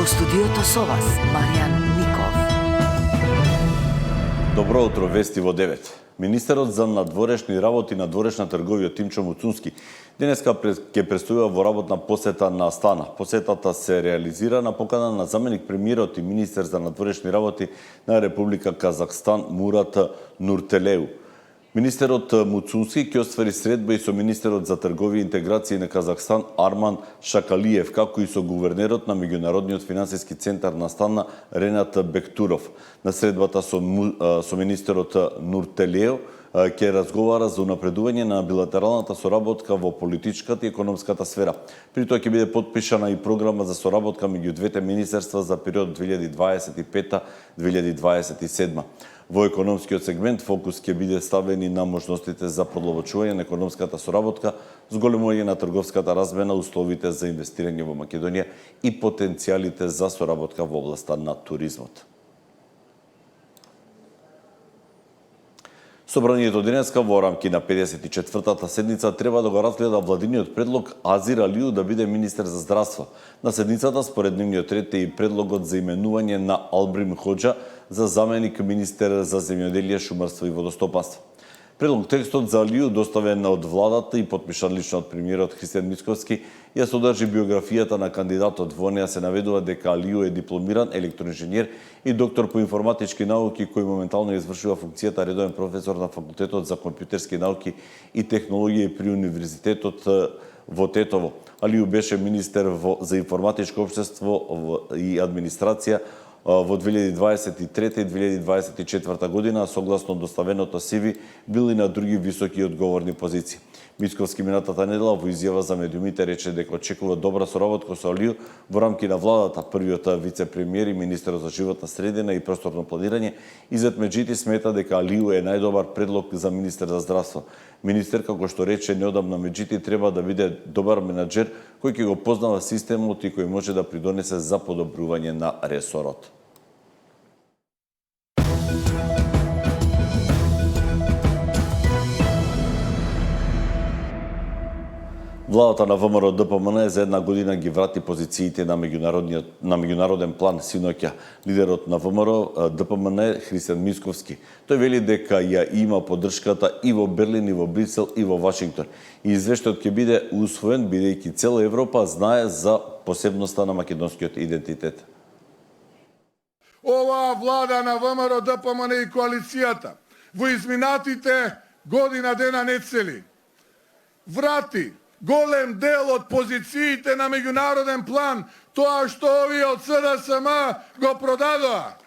студиото со вас, Маријан Ников. Добро утро, вести во 9. Министерот за надворешни работи и надворешна трговија Тимчо Муцунски денеска ќе престојува во работна посета на Астана. Посетата се реализира на покана на заменик премиерот и министер за надворешни работи на Република Казахстан Мурат Нуртелеу. Министерот Муцунски ќе оствари средба и со министерот за трговија и интеграција на Казахстан Арман Шакалиев, како и со гувернерот на Меѓународниот финансиски центар на Астана Ренат Бектуров. На средбата со министерот Нуртелеу ќе разговара за унапредување на билатералната соработка во политичката и економската сфера. При тоа ќе биде потпишана и програма за соработка меѓу двете министерства за период 2025-2027. Во економскиот сегмент фокус ќе биде ставен и на можностите за продлабочување на економската соработка, зголемување на трговската размена, условите за инвестирање во Македонија и потенцијалите за соработка во областа на туризмот. Собранието денеска во рамки на 54-та седница треба да го разгледа владиниот предлог Азир Алију да биде министер за здравство. На седницата според дневниот ред е и предлогот за именување на Албрим Хоџа за заменик министер за земјоделие, шумарство и водостопанство. Предлог текстот за Алију, доставен од владата и потпишан лично од премиерот Христијан Мицковски, ја содржи биографијата на кандидатот. Во неа се наведува дека Алију е дипломиран електроинженер и доктор по информатички науки, кој моментално извршува функцијата редовен професор на Факултетот за компјутерски науки и технологии при Универзитетот во Тетово. Алију беше министер за информатичко општество и администрација во 2023 и 2024 година, согласно доставеното CV, бил и на други високи и одговорни позиции. Мицковски минатата недела во изјава за медиумите рече дека очекува добра соработка со Алију во рамки на владата. Првиот вице-премиер и министер за животна средина и просторно планирање Изет Меджити смета дека Алију е најдобар предлог за министер за здравство. Министер, како што рече неодамна Меджити, треба да биде добар менаџер кој ќе го познава системот и кој може да придонесе за подобрување на ресорот. Владата на ВМРО ДПМН за една година ги врати позициите на меѓународен план синоќа. Лидерот на ВМРО ДПМН Христијан Мицковски. Тој вели дека ја има поддршката и во Берлин, и во Брисел, и во Вашингтон. И извештајот ќе биде усвоен бидејќи цела Европа знае за посебноста на македонскиот идентитет. Оваа влада на ВМРО ДПМН и коалицијата во изминатите година дена не цели врати голем дел од позициите на меѓународен план, тоа што овие од СДСМ го продадоа.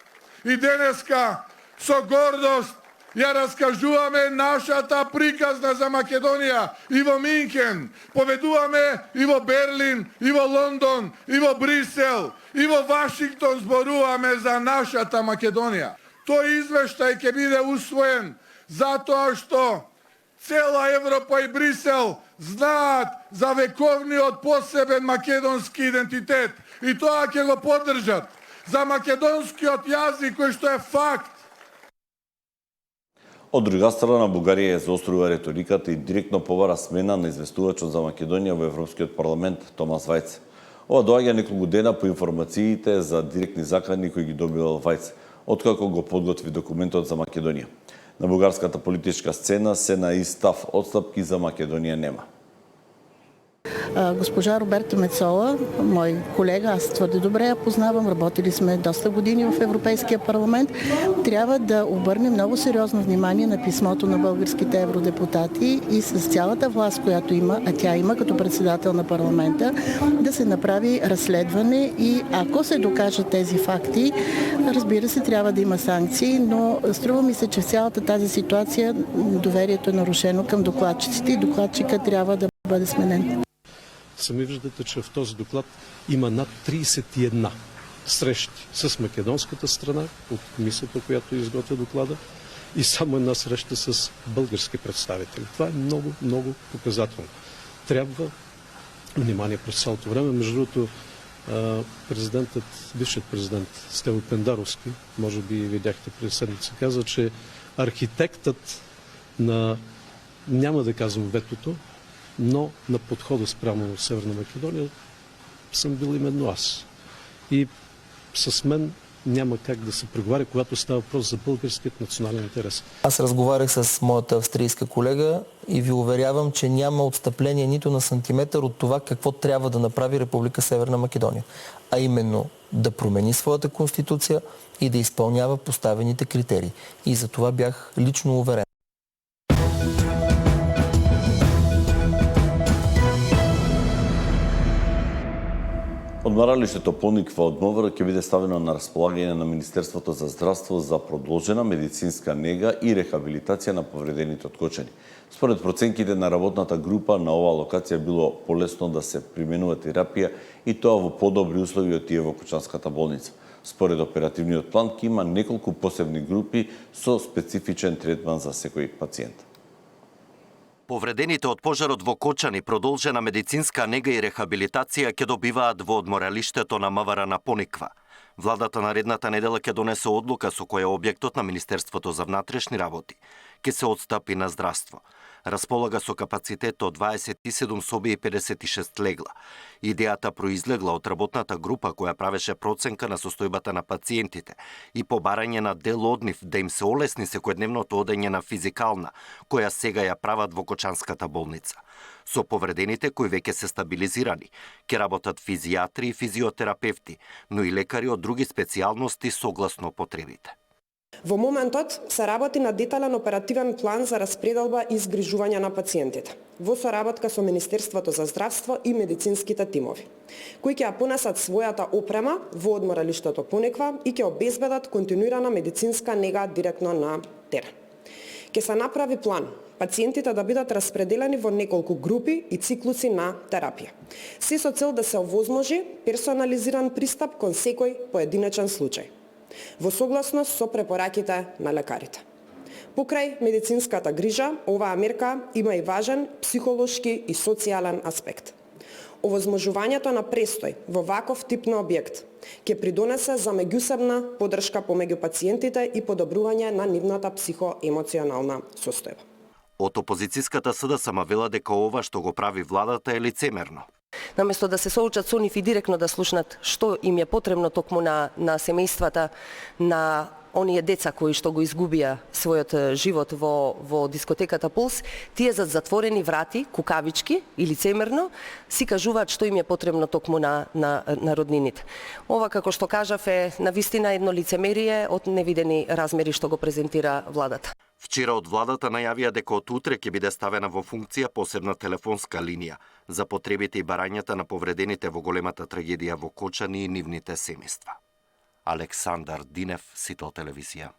И денеска со гордост ја раскажуваме нашата приказна за Македонија и во Минхен, поведуваме и во Берлин, и во Лондон, и во Брисел, и во Вашингтон зборуваме за нашата Македонија. Тој извештај ќе биде усвоен затоа што цела Европа и Брисел знаат за вековниот посебен македонски идентитет и тоа ќе го поддржат. За македонскиот јазик кој што е факт. Од друга страна, Бугарија заострува реториката и директно побара смена на известувачот за Македонија во Европскиот парламент Томас Вајц. Ова доаѓа неколку дена по информациите за директни закани кои ги добивал Вајц, откако го подготви документот за Македонија. На бугарската политичка сцена се на истав, отстапки за Македонија нема. Госпожа Роберта Мецола, мой колега, аз твърде добре я познавам, работили сме доста години в Европейския парламент, трябва да обърне много сериозно внимание на писмото на българските евродепутати и с цялата власт, която има, а тя има като председател на парламента, да се направи разследване и ако се докажат тези факти, разбира се, трябва да има санкции, но струва ми се, че в цялата тази ситуация доверието е нарушено към докладчиците и докладчика трябва да бъде сменен. Сами виждате, че в този доклад има над 31 срещи с македонската страна от комисията, която изготвя доклада, и само една среща с български представители. Това е много, много показателно. Трябва внимание през цялото време. Между другото, бившият президент Стево Пендаровски, може би видяхте през седмица, каза, че архитектът на, няма да казвам ветото, но на подхода спрямо Северна Македония съм бил именно аз. И с мен няма как да се преговаря, когато става въпрос за българският национален интерес. Аз разговарях с моята австрийска колега и ви уверявам, че няма отстъпление нито на сантиметър от това какво трябва да направи Република Северна Македония. А именно да промени своята конституция и да изпълнява поставените критерии. И за това бях лично уверен. Одмаралиштето Пониква од МВР ќе биде ставено на располагање на Министерството за здравство за продолжена медицинска нега и рехабилитација на повредените од кочани. Според проценките на работната група, на оваа локација било полесно да се применува терапија и тоа во подобри услови од тие во Кочанската болница. Според оперативниот план ќе има неколку посебни групи со специфичен третман за секој пациент. Повредените од пожарот во Кочани продолжена медицинска нега и рехабилитација ќе добиваат во одморалиштето на МВР на Пониква. Владата наредната недела ќе донесе одлука со која објектот на Министерството за внатрешни работи ќе се отстапи на здравство. Располага со капацитет од 27 соби и 56 легла. Идејата произлегла од работната група која правеше проценка на состојбата на пациентите и побарање на дел од нив да им се олесни секојдневното одење на физикална, која сега ја прават во Кочанската болница. Со повредените кои веќе се стабилизирани, ќе работат физијатри и физиотерапевти, но и лекари од други специјалности согласно потребите. Во моментот се работи на детален оперативен план за распределба и згрижување на пациентите, во соработка со Министерството за здравство и медицинските тимови, кои ќе ја понесат својата опрема во одморалиштето Пониква и ќе обезбедат континуирана медицинска нега директно на терен. Ќе се направи план пациентите да бидат распределени во неколку групи и циклуси на терапија, се со цел да се овозможи персонализиран пристап кон секој поединечен случај, во согласност со препораките на лекарите. Покрај медицинската грижа, оваа мерка има и важен психолошки и социјален аспект. Овозможувањето на престој во ваков тип на објект ќе придонесе за меѓусебна подршка помеѓу пациентите и подобрување на нивната психоемоционална состојба. Од опозицијската СДСМ вела дека ова што го прави владата е лицемерно. Наместо да се соочат со нив и директно да слушнат што им е потребно токму на семејствата на оние деца кои што го изгубија својот живот во дискотеката Пулс, тие зад затворени врати, кукавички и лицемерно си кажуваат што им е потребно токму на роднините. Ова, како што кажав, е навистина едно лицемерие од невидени размери што го презентира владата. Вчера од владата најавија дека од утре ќе биде ставена во функција посебна телефонска линија за потребите и барањата на повредените во големата трагедија во Кочани и нивните семејства. Александар Динев, Сител телевизија.